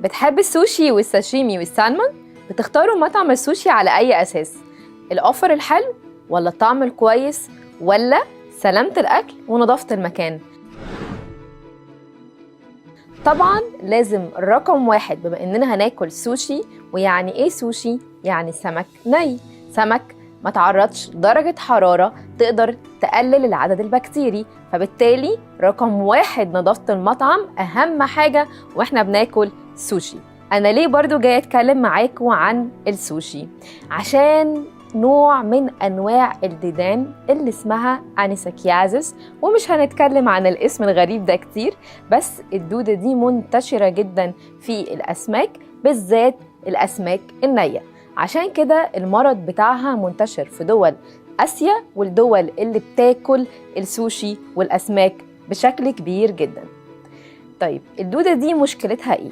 بتحب السوشي والساشيمي والسالمون؟ بتختاروا مطعم السوشي على أي أساس؟ الأوفر الحلو ولا الطعم الكويس ولا سلامة الأكل ونظافة المكان؟ طبعاً لازم رقم واحد بما إننا هناكل سوشي. ويعني إيه سوشي؟ يعني سمك ني، سمك ما تعرضش درجة حرارة تقدر تقلل العدد البكتيري، فبالتالي رقم واحد نظافة المطعم أهم حاجة وإحنا بناكل سوشي. أنا ليه برضو جاي أتكلم معاكم عن السوشي؟ عشان نوع من أنواع الديدان اللي اسمها أنيساكيازيس، ومش هنتكلم عن الاسم الغريب ده كتير، بس الدودة دي منتشرة جدا في الأسماك، بالذات الأسماك النية. عشان كده المرض بتاعها منتشر في دول آسيا والدول اللي بتاكل السوشي والأسماك بشكل كبير جدا. طيب الدودة دي مشكلتها إيه؟